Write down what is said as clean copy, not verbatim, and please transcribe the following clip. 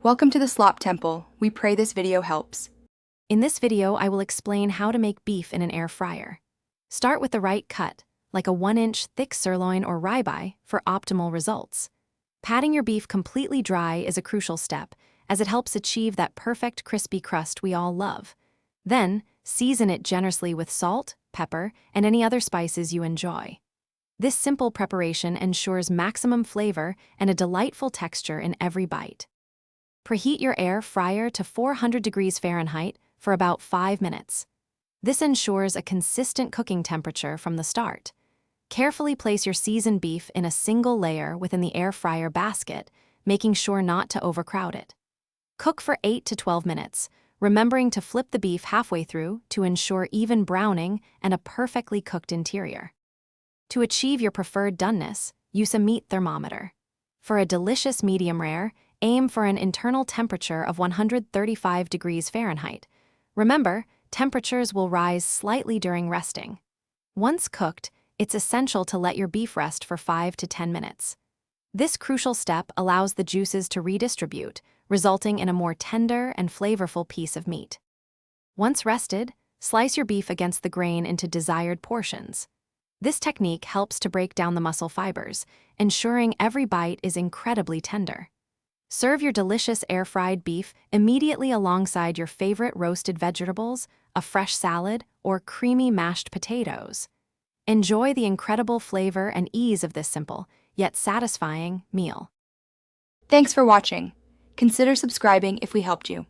Welcome to the Slop Temple. We pray this video helps. In this video, I will explain how to make beef in an air fryer. Start with the right cut, like a 1-inch thick sirloin or ribeye, for optimal results. Patting your beef completely dry is a crucial step, as it helps achieve that perfect crispy crust we all love. Then, season it generously with salt, pepper, and any other spices you enjoy. This simple preparation ensures maximum flavor and a delightful texture in every bite. Preheat your air fryer to 400 degrees Fahrenheit for about 5 minutes. This ensures a consistent cooking temperature from the start. Carefully place your seasoned beef in a single layer within the air fryer basket, making sure not to overcrowd it. Cook for 8 to 12 minutes, remembering to flip the beef halfway through to ensure even browning and a perfectly cooked interior. To achieve your preferred doneness, use a meat thermometer. For a delicious medium rare, aim for an internal temperature of 135 degrees Fahrenheit. Remember, temperatures will rise slightly during resting. Once cooked, it's essential to let your beef rest for 5 to 10 minutes. This crucial step allows the juices to redistribute, resulting in a more tender and flavorful piece of meat. Once rested, slice your beef against the grain into desired portions. This technique helps to break down the muscle fibers, ensuring every bite is incredibly tender. Serve your delicious air-fried beef immediately alongside your favorite roasted vegetables, a fresh salad, or creamy mashed potatoes. Enjoy the incredible flavor and ease of this simple, yet satisfying, meal. Thanks for watching. Consider subscribing if we helped you.